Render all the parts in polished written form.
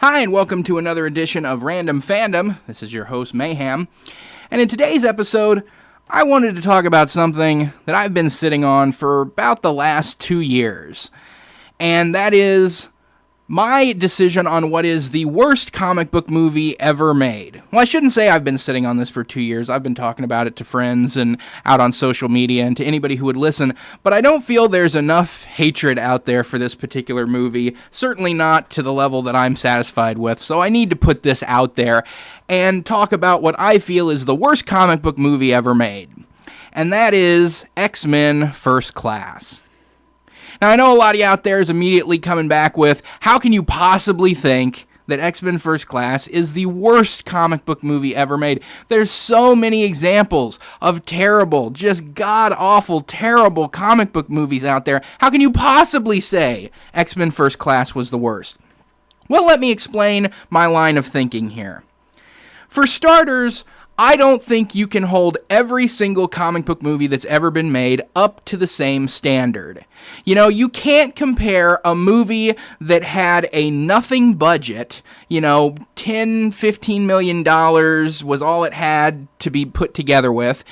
Hi, and welcome to another edition of Random Fandom. This is your host, Mayhem. And in today's episode, I wanted to talk about something that I've been sitting on for about the last 2 years. And that is my decision on what is the worst comic book movie ever made. Well, I shouldn't say I've been sitting on this for 2 years. I've been talking about it to friends and out on social media and to anybody who would listen. But I don't feel there's enough hatred out there for this particular movie. Certainly not to the level that I'm satisfied with. So I need to put this out there and talk about what I feel is the worst comic book movie ever made. And that is X-Men First Class. Now, I know a lot of you out there is immediately coming back with, how can you possibly think that X-Men First Class is the worst comic book movie ever made? There's so many examples of terrible, just god-awful, terrible comic book movies out there. How can you possibly say X-Men First Class was the worst? Well, let me explain my line of thinking here. For starters, I don't think you can hold every single comic book movie that's ever been made up to the same standard. You know, you can't compare a movie that had a nothing budget, $10, $15 million was all it had to be put together with,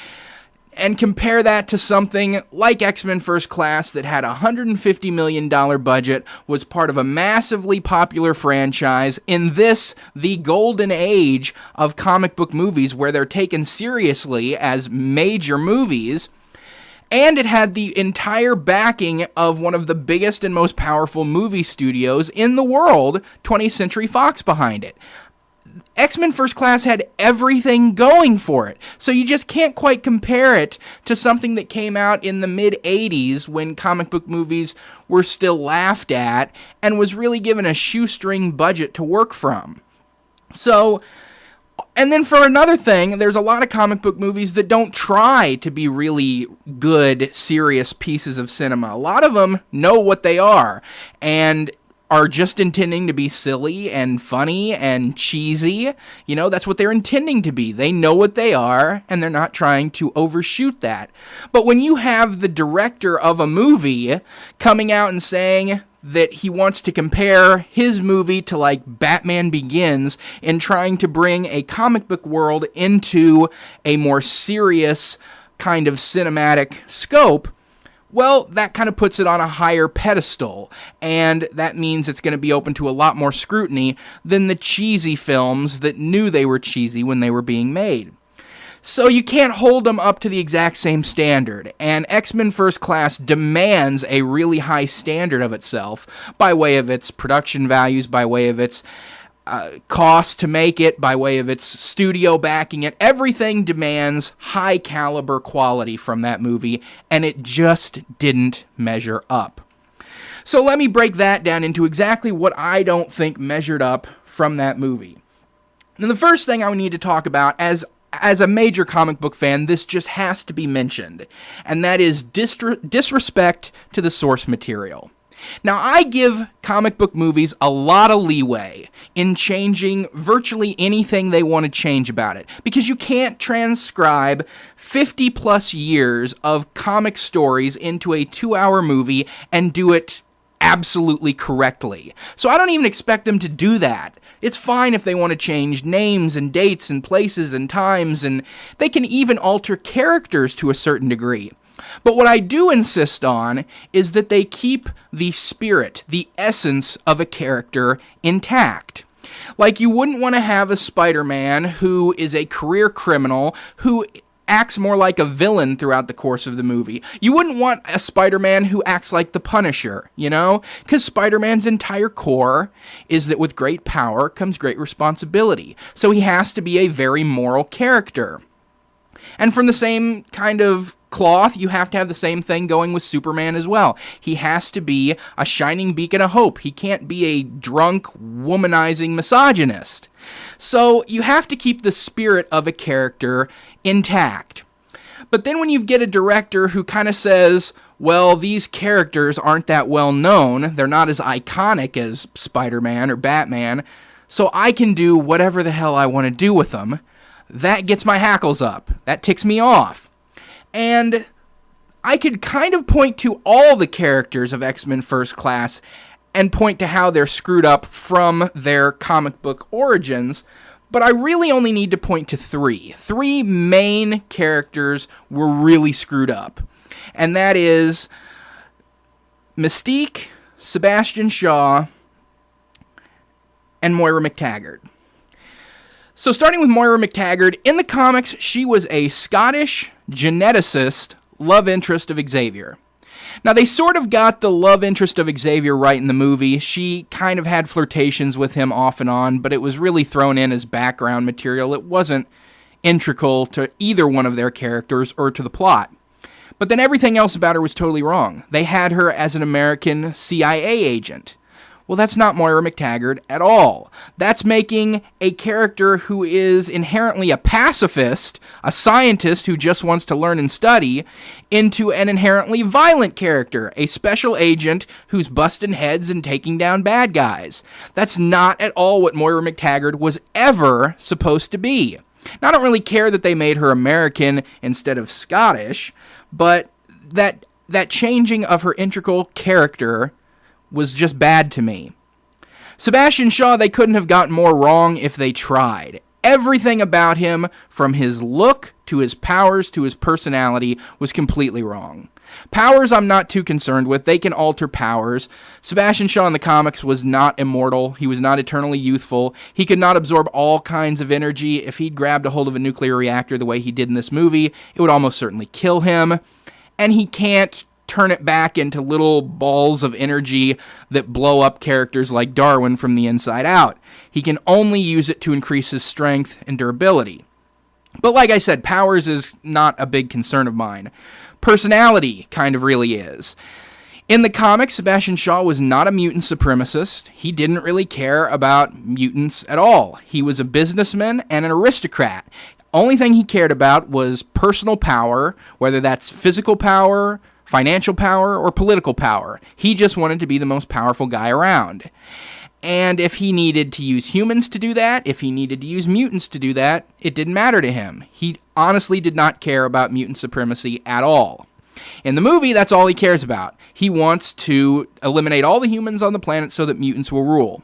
and compare that to something like X-Men First Class that had a $150 million budget, was part of a massively popular franchise in this, the golden age of comic book movies where they're taken seriously as major movies, and it had the entire backing of one of the biggest and most powerful movie studios in the world, 20th Century Fox, behind it. X-Men First Class had everything going for it, so you just can't quite compare it to something that came out in the mid-'80s when comic book movies were still laughed at and was really given a shoestring budget to work from. So, and then for another thing, there's a lot of comic book movies that don't try to be really good, serious pieces of cinema. A lot of them know what they are, and are just intending to be silly and funny and cheesy. That's what they're intending to be. They know what they are, and they're not trying to overshoot that. But when you have the director of a movie coming out and saying that he wants to compare his movie to like Batman Begins and trying to bring a comic book world into a more serious kind of cinematic scope, well, that kind of puts it on a higher pedestal, and that means it's going to be open to a lot more scrutiny than the cheesy films that knew they were cheesy when they were being made. So you can't hold them up to the exact same standard, and X-Men First Class demands a really high standard of itself by way of its production values, by way of its cost to make it, by way of its studio backing it. Everything demands high caliber quality from that movie, and it just didn't measure up. So let me break that down into exactly what I don't think measured up from that movie. Now, the first thing I need to talk about, as a major comic book fan, this just has to be mentioned, and that is disrespect to the source material. Now, I give comic book movies a lot of leeway in changing virtually anything they want to change about it, because you can't transcribe 50 plus years of comic stories into a 2-hour movie and do it absolutely correctly. So I don't even expect them to do that. It's fine if they want to change names and dates and places and times, and they can even alter characters to a certain degree. But what I do insist on is that they keep the spirit, the essence of a character intact. Like, you wouldn't want to have a Spider-Man who is a career criminal who acts more like a villain throughout the course of the movie. You wouldn't want a Spider-Man who acts like the Punisher, Because Spider-Man's entire core is that with great power comes great responsibility. So he has to be a very moral character. And from the same kind of cloth, you have to have the same thing going with Superman as well. He has to be a shining beacon of hope. He can't be a drunk, womanizing misogynist. So you have to keep the spirit of a character intact. But then when you get a director who kind of says, well, these characters aren't that well known, they're not as iconic as Spider-Man or Batman, so I can do whatever the hell I want to do with them, that gets my hackles up. That ticks me off. And I could kind of point to all the characters of X-Men First Class and point to how they're screwed up from their comic book origins, but I really only need to point to three. Three main characters were really screwed up, and that is Mystique, Sebastian Shaw, and Moira Mactaggert. So starting with Moira Mactaggert, in the comics, she was a Scottish geneticist love interest of Xavier. Now, they sort of got the love interest of Xavier right in the movie. She kind of had flirtations with him off and on, but it was really thrown in as background material. It wasn't integral to either one of their characters or to the plot. But then everything else about her was totally wrong. They had her as an American CIA agent. Well, that's not Moira Mactaggert at all. That's making a character who is inherently a pacifist, a scientist who just wants to learn and study, into an inherently violent character, a special agent who's busting heads and taking down bad guys. That's not at all what Moira Mactaggert was ever supposed to be. Now, I don't really care that they made her American instead of Scottish, but that changing of her integral character was just bad to me. Sebastian Shaw, they couldn't have gotten more wrong if they tried. Everything about him, from his look to his powers to his personality, was completely wrong. Powers I'm not too concerned with. They can alter powers. Sebastian Shaw in the comics was not immortal. He was not eternally youthful. He could not absorb all kinds of energy. If he'd grabbed a hold of a nuclear reactor the way he did in this movie, it would almost certainly kill him. And he can't turn it back into little balls of energy that blow up characters like Darwin from the inside out. He can only use it to increase his strength and durability. But like I said, powers is not a big concern of mine. Personality kind of really is. In the comics, Sebastian Shaw was not a mutant supremacist. He didn't really care about mutants at all. He was a businessman and an aristocrat. Only thing he cared about was personal power, whether that's physical power, financial power, or political power. He just wanted to be the most powerful guy around. And if he needed to use humans to do that, if he needed to use mutants to do that, it didn't matter to him. He honestly did not care about mutant supremacy at all. In the movie, that's all he cares about. He wants to eliminate all the humans on the planet so that mutants will rule.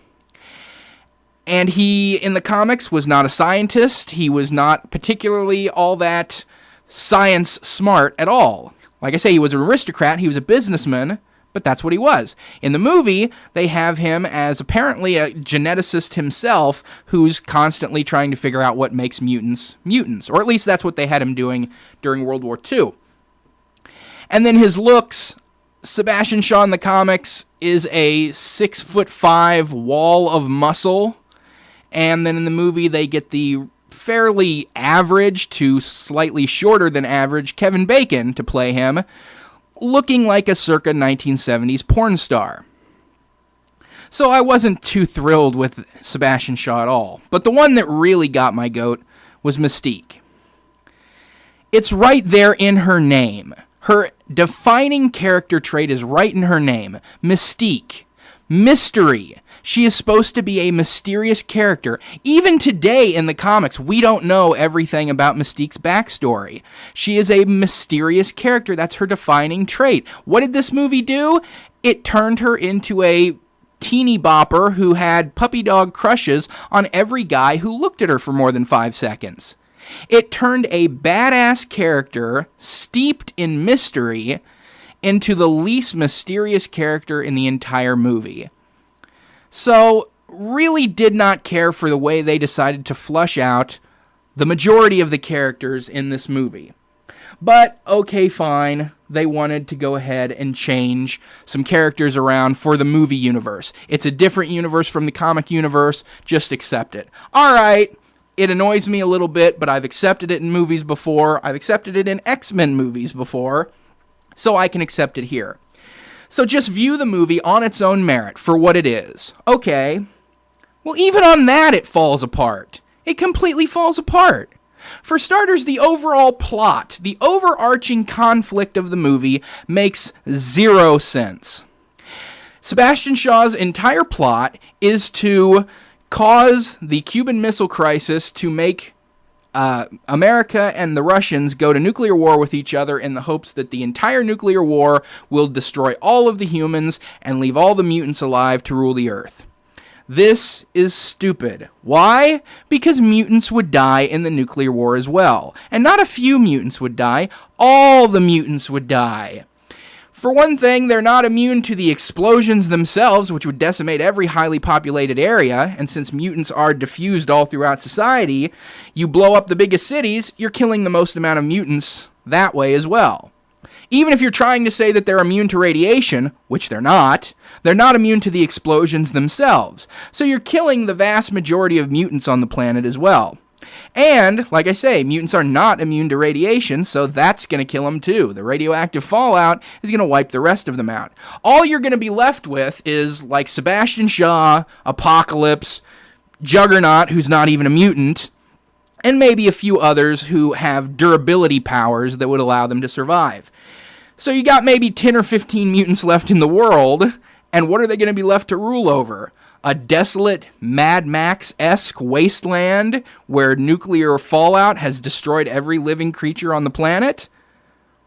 And he, in the comics, was not a scientist. He was not particularly all that science smart at all. Like I say, he was an aristocrat, he was a businessman, but that's what he was. In the movie, they have him as apparently a geneticist himself who's constantly trying to figure out what makes mutants mutants. Or at least that's what they had him doing during World War II. And then his looks, Sebastian Shaw in the comics is a 6'5" wall of muscle. And then in the movie, they get the fairly average to slightly shorter than average Kevin Bacon to play him, looking like a circa 1970s porn star. So I wasn't too thrilled with Sebastian Shaw at all. But the one that really got my goat was Mystique. It's right there in her name. Her defining character trait is right in her name. Mystique. Mystery. She is supposed to be a mysterious character. Even today in the comics, we don't know everything about Mystique's backstory. She is a mysterious character. That's her defining trait. What did this movie do? It turned her into a teeny bopper who had puppy dog crushes on every guy who looked at her for more than 5 seconds. It turned a badass character steeped in mystery into the least mysterious character in the entire movie. So, really did not care for the way they decided to flush out the majority of the characters in this movie. But, okay, fine. They wanted to go ahead and change some characters around for the movie universe. It's a different universe from the comic universe. Just accept it. Alright, it annoys me a little bit, but I've accepted it in movies before. I've accepted it in X-Men movies before. So I can accept it here. So just view the movie on its own merit for what it is. Okay. Well, even on that, it falls apart. It completely falls apart. For starters, the overall plot, the overarching conflict of the movie makes 0 sense. Sebastian Shaw's entire plot is to cause the Cuban Missile Crisis to make America and the Russians go to nuclear war with each other in the hopes that the entire nuclear war will destroy all of the humans and leave all the mutants alive to rule the Earth. This is stupid. Why? Because mutants would die in the nuclear war as well. And not a few mutants would die. All the mutants would die. For one thing, they're not immune to the explosions themselves, which would decimate every highly populated area, and since mutants are diffused all throughout society, you blow up the biggest cities, you're killing the most amount of mutants that way as well. Even if you're trying to say that they're immune to radiation, which they're not immune to the explosions themselves, so you're killing the vast majority of mutants on the planet as well. And, like I say, mutants are not immune to radiation, so that's going to kill them too. The radioactive fallout is going to wipe the rest of them out. All you're going to be left with is, like, Sebastian Shaw, Apocalypse, Juggernaut, who's not even a mutant, and maybe a few others who have durability powers that would allow them to survive. So you got maybe 10 or 15 mutants left in the world, and what are they going to be left to rule over? A desolate Mad Max-esque wasteland where nuclear fallout has destroyed every living creature on the planet?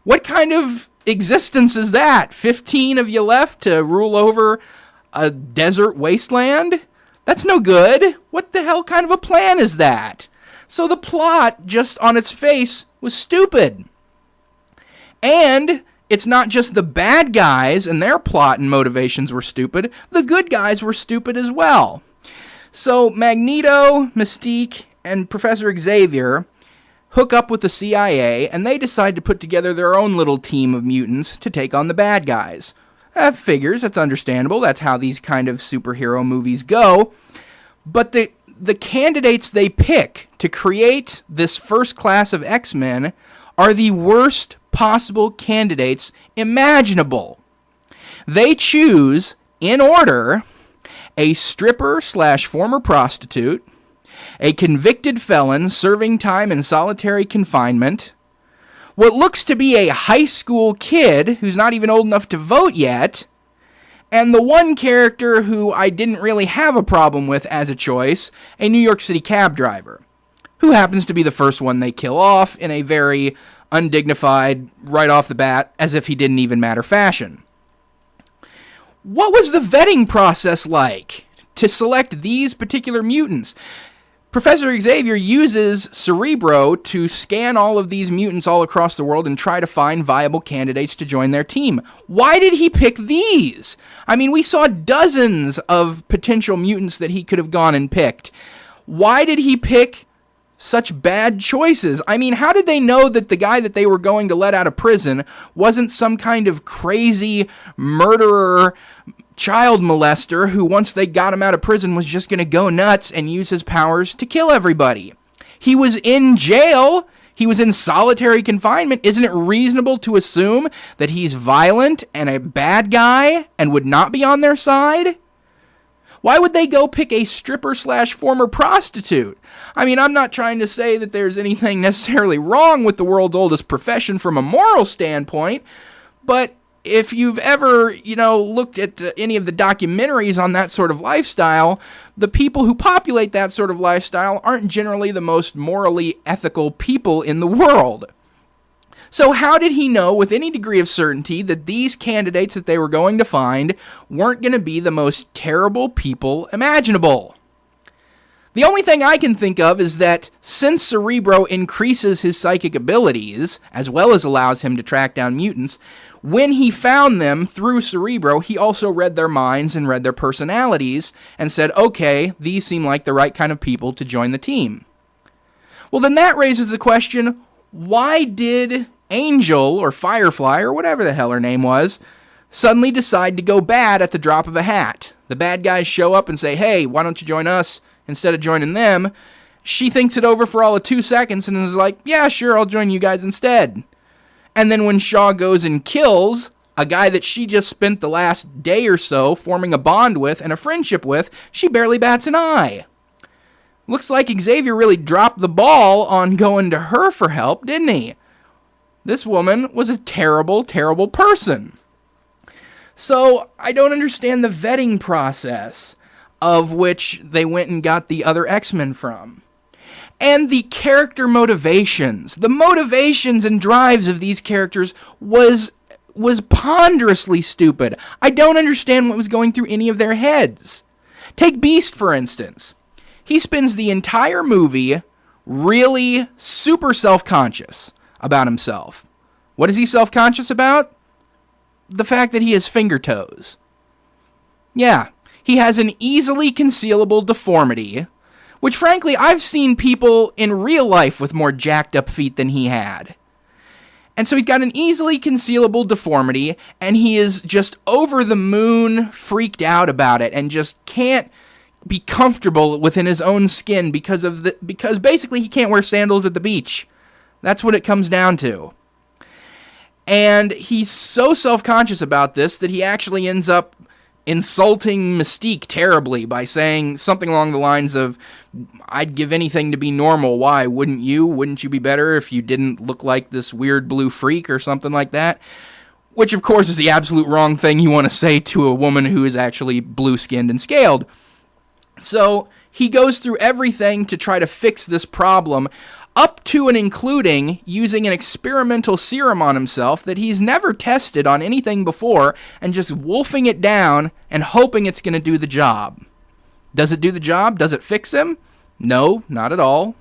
What kind of existence is that? 15 of you left to rule over a desert wasteland? That's no good. What the hell kind of a plan is that? So the plot, just on its face, was stupid. And it's not just the bad guys and their plot and motivations were stupid. The good guys were stupid as well. So Magneto, Mystique, and Professor Xavier hook up with the CIA, and they decide to put together their own little team of mutants to take on the bad guys. That figures, that's understandable. That's how these kind of superhero movies go. But the candidates they pick to create this first class of X-Men are the worst possible candidates imaginable. They choose, in order, a stripper/former prostitute, a convicted felon serving time in solitary confinement, what looks to be a high school kid who's not even old enough to vote yet, and the one character who I didn't really have a problem with as a choice, a New York City cab driver, who happens to be the first one they kill off in a very undignified, right off the bat, as if he didn't even matter fashion. What was the vetting process like to select these particular mutants? Professor Xavier uses Cerebro to scan all of these mutants all across the world and try to find viable candidates to join their team. Why did he pick these? I mean, we saw dozens of potential mutants that he could have gone and picked. Why did he pick such bad choices? I mean, how did they know that the guy that they were going to let out of prison wasn't some kind of crazy murderer, child molester who, once they got him out of prison, was just going to go nuts and use his powers to kill everybody? He was in jail. He was in solitary confinement. Isn't it reasonable to assume that he's violent and a bad guy and would not be on their side? Why would they go pick a stripper/former prostitute? I mean, I'm not trying to say that there's anything necessarily wrong with the world's oldest profession from a moral standpoint, but if you've ever, looked at any of the documentaries on that sort of lifestyle, the people who populate that sort of lifestyle aren't generally the most morally ethical people in the world. So how did he know with any degree of certainty that these candidates that they were going to find weren't going to be the most terrible people imaginable? The only thing I can think of is that since Cerebro increases his psychic abilities, as well as allows him to track down mutants, when he found them through Cerebro, he also read their minds and read their personalities and said, okay, these seem like the right kind of people to join the team. Well, then that raises the question, why did Angel, or Firefly, or whatever the hell her name was, suddenly decide to go bad at the drop of a hat? The bad guys show up and say, hey, why don't you join us instead of joining them? She thinks it over for all of 2 seconds and is like, yeah, sure, I'll join you guys instead. And then when Shaw goes and kills a guy that she just spent the last day or so forming a bond with and a friendship with, she barely bats an eye. Looks like Xavier really dropped the ball on going to her for help, didn't he? This woman was a terrible, terrible person. So I don't understand the vetting process of which they went and got the other X-Men from. And the character motivations, the motivations and drives of these characters was ponderously stupid. I don't understand what was going through any of their heads. Take Beast, for instance. He spends the entire movie really super self-conscious about himself. What is he self-conscious about? The fact that he has finger toes. Yeah, he has an easily concealable deformity, which frankly I've seen people in real life with more jacked up feet than he had. And so he's got an easily concealable deformity, and he is just over the moon freaked out about it and just can't be comfortable within his own skin because basically he can't wear sandals at the beach. That's what it comes down to. And he's so self-conscious about this that he actually ends up insulting Mystique terribly by saying something along the lines of, "I'd give anything to be normal. Why wouldn't you? Wouldn't you be better if you didn't look like this weird blue freak," or something like that? Which, of course, is the absolute wrong thing you want to say to a woman who is actually blue-skinned and scaled. So he goes through everything to try to fix this problem, up to and including using an experimental serum on himself that he's never tested on anything before, and just wolfing it down and hoping it's going to do the job. Does it do the job? Does it fix him? No, not at all.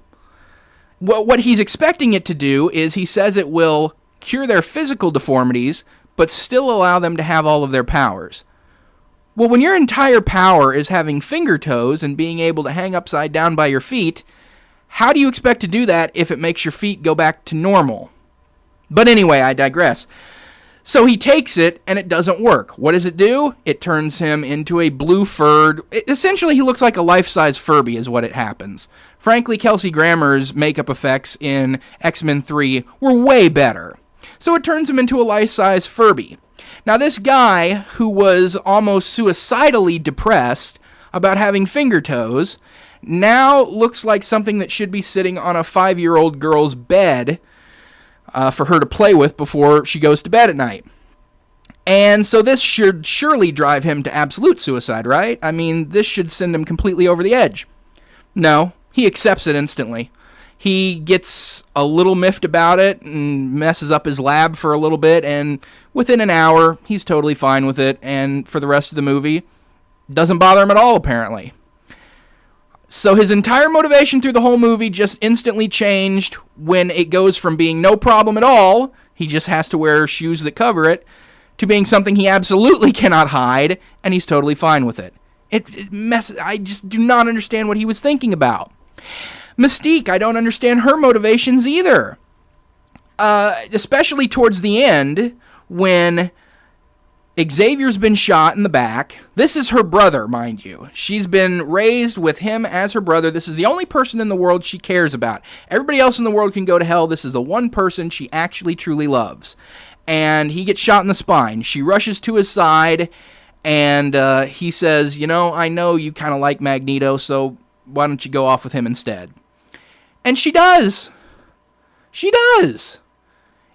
What he's expecting it to do is, he says it will cure their physical deformities, but still allow them to have all of their powers. Well, when your entire power is having finger toes and being able to hang upside down by your feet, how do you expect to do that if it makes your feet go back to normal? But anyway, I digress. So he takes it, and it doesn't work. What does it do? It turns him into a blue-furred... Essentially, he looks like a life-size Furby is what it happens. Frankly, Kelsey Grammer's makeup effects in X-Men 3 were way better. So it turns him into a life-size Furby. Now, this guy, who was almost suicidally depressed about having finger toes, now looks like something that should be sitting on a 5-year-old girl's bed for her to play with before she goes to bed at night. And so this should surely drive him to absolute suicide, right? I mean, this should send him completely over the edge. No, he accepts it instantly. He gets a little miffed about it and messes up his lab for a little bit, and within an hour, he's totally fine with it, and for the rest of the movie, doesn't bother him at all, apparently. So his entire motivation through the whole movie just instantly changed when it goes from being no problem at all, he just has to wear shoes that cover it, to being something he absolutely cannot hide, and he's totally fine with it. I just do not understand what he was thinking about. Mystique, I don't understand her motivations either. Especially towards the end, when Xavier's been shot in the back. This is her brother, mind you. She's been raised with him as her brother. This is the only person in the world she cares about. Everybody else in the world can go to hell. This is the one person she actually truly loves. And he gets shot in the spine. She rushes to his side, and he says, "You know, I know you kind of like Magneto, so why don't you go off with him instead?" And she does. She does.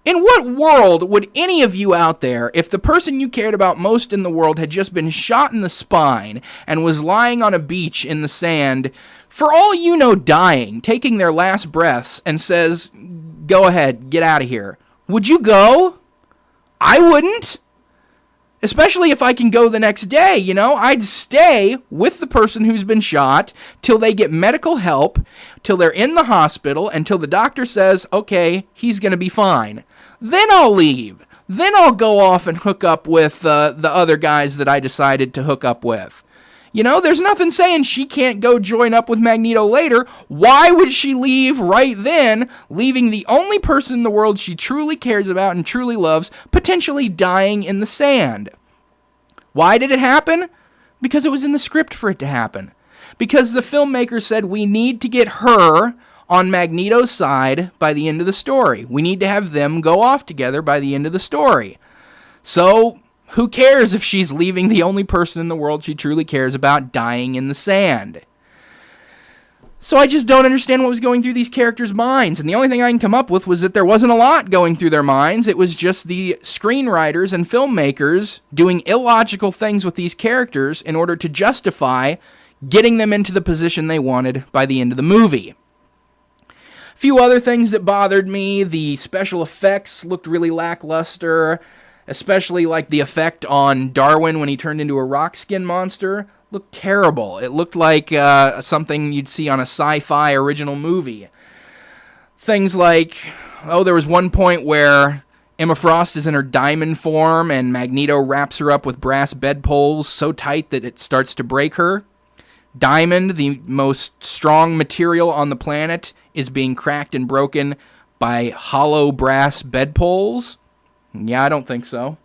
In what world would any of you out there, if the person you cared about most in the world had just been shot in the spine and was lying on a beach in the sand, for all you know dying, taking their last breaths, and says, "Go ahead, get out of here," would you go? I wouldn't. Especially if I can go the next day, you know? I'd stay with the person who's been shot till they get medical help, till they're in the hospital, until the doctor says, okay, he's going to be fine. Then I'll leave. Then I'll go off and hook up with the other guys that I decided to hook up with. You know, there's nothing saying she can't go join up with Magneto later. Why would she leave right then, leaving the only person in the world she truly cares about and truly loves, potentially dying in the sand? Why did it happen? Because it was in the script for it to happen. Because the filmmaker said we need to get her on Magneto's side by the end of the story. We need to have them go off together by the end of the story. So who cares if she's leaving the only person in the world she truly cares about dying in the sand? So I just don't understand what was going through these characters' minds. And the only thing I can come up with was that there wasn't a lot going through their minds. It was just the screenwriters and filmmakers doing illogical things with these characters in order to justify getting them into the position they wanted by the end of the movie. A few other things that bothered me. The special effects looked really lackluster, especially like the effect on Darwin when he turned into a rock skin monster. Looked terrible. It looked like something you'd see on a sci-fi original movie. Things like, there was one point where Emma Frost is in her diamond form and Magneto wraps her up with brass bedpoles so tight that it starts to break her. Diamond, the most strong material on the planet, is being cracked and broken by hollow brass bedpoles. Yeah, I don't think so.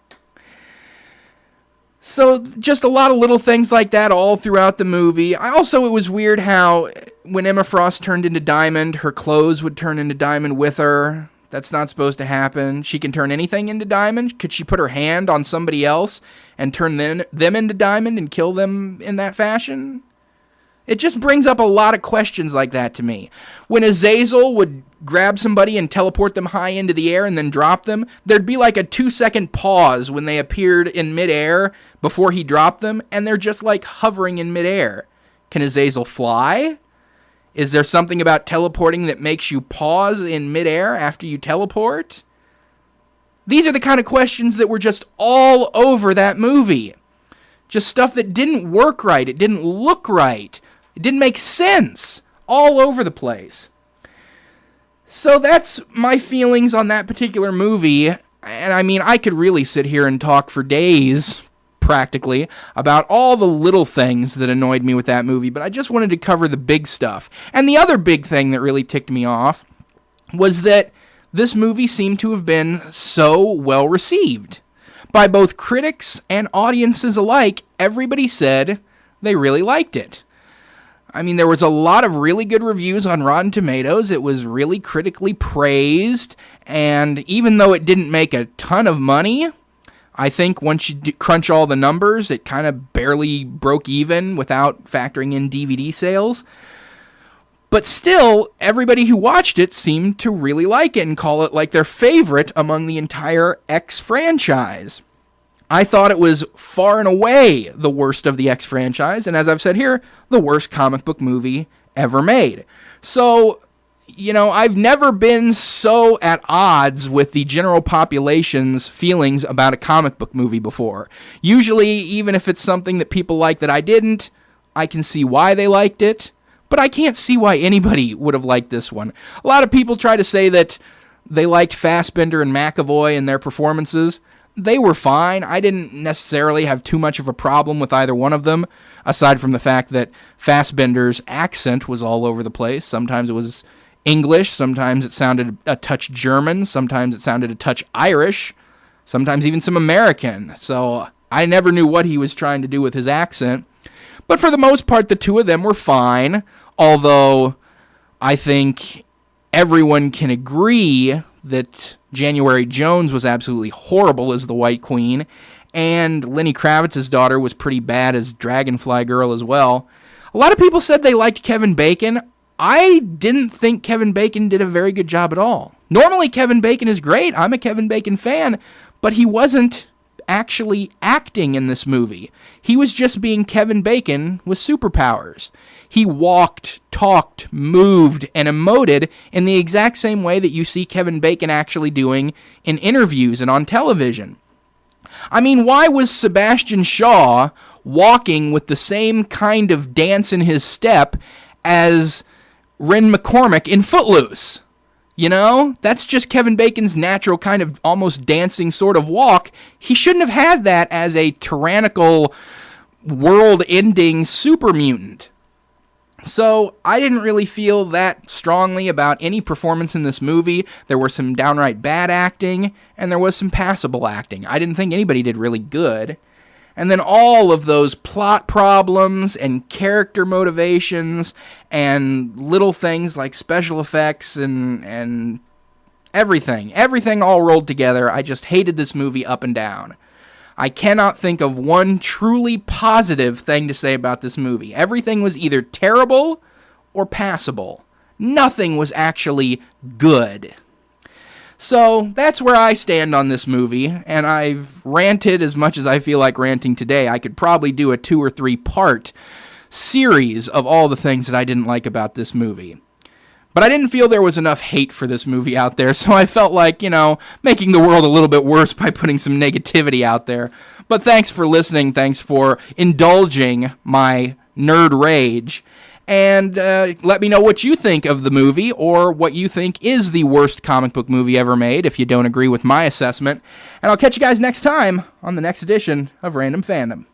So, just a lot of little things like that all throughout the movie. It was weird how when Emma Frost turned into Diamond, her clothes would turn into Diamond with her. That's not supposed to happen. She can turn anything into Diamond. Could she put her hand on somebody else and turn them into Diamond and kill them in that fashion? It just brings up a lot of questions like that to me. When Azazel would grab somebody and teleport them high into the air and then drop them, there'd be like a 2-second pause when they appeared in midair before he dropped them, and they're just like hovering in midair. Can Azazel fly? Is there something about teleporting that makes you pause in midair after you teleport? These are the kind of questions that were just all over that movie. Just stuff that didn't work right. It didn't look right. It didn't make sense. All over the place. So that's my feelings on that particular movie. And I mean, I could really sit here and talk for days, practically, about all the little things that annoyed me with that movie, but I just wanted to cover the big stuff. And the other big thing that really ticked me off was that this movie seemed to have been so well received. By both critics and audiences alike, everybody said they really liked it. I mean, there was a lot of really good reviews on Rotten Tomatoes. It was really critically praised, and even though it didn't make a ton of money, I think once you crunch all the numbers, it kind of barely broke even without factoring in DVD sales. But still, everybody who watched it seemed to really like it and call it like their favorite among the entire X franchise. I thought it was far and away the worst of the X franchise, and as I've said here, the worst comic book movie ever made. So, I've never been so at odds with the general population's feelings about a comic book movie before. Usually, even if it's something that people like that I didn't, I can see why they liked it, but I can't see why anybody would have liked this one. A lot of people try to say that they liked Fassbender and McAvoy and their performances. They were fine. I didn't necessarily have too much of a problem with either one of them, aside from the fact that Fassbender's accent was all over the place. Sometimes it was English, sometimes it sounded a touch German, sometimes it sounded a touch Irish, sometimes even some American. So I never knew what he was trying to do with his accent. But for the most part, the two of them were fine, although I think everyone can agree that January Jones was absolutely horrible as the White Queen, and Lenny Kravitz's daughter was pretty bad as Dragonfly Girl as well. A lot of people said they liked Kevin Bacon. I didn't think Kevin Bacon did a very good job at all. Normally Kevin Bacon is great. I'm a Kevin Bacon fan, but he wasn't actually acting in this movie. He was just being Kevin Bacon with superpowers. He walked, talked, moved, and emoted in the exact same way that you see Kevin Bacon actually doing in interviews and on television. I mean, why was Sebastian Shaw walking with the same kind of dance in his step as Ren McCormick in Footloose? That's just Kevin Bacon's natural kind of almost dancing sort of walk. He shouldn't have had that as a tyrannical, world-ending super mutant. So I didn't really feel that strongly about any performance in this movie. There were some downright bad acting, and there was some passable acting. I didn't think anybody did really good. And then all of those plot problems and character motivations and little things like special effects and everything all rolled together. I just hated this movie up and down. I cannot think of one truly positive thing to say about this movie. Everything was either terrible or passable. Nothing was actually good. So that's where I stand on this movie, and I've ranted as much as I feel like ranting today. I could probably do a 2 or 3 part series of all the things that I didn't like about this movie. But I didn't feel there was enough hate for this movie out there, so I felt like, making the world a little bit worse by putting some negativity out there. But thanks for listening. Thanks for indulging my nerd rage. And let me know what you think of the movie, or what you think is the worst comic book movie ever made, if you don't agree with my assessment. And I'll catch you guys next time on the next edition of Random Fandom.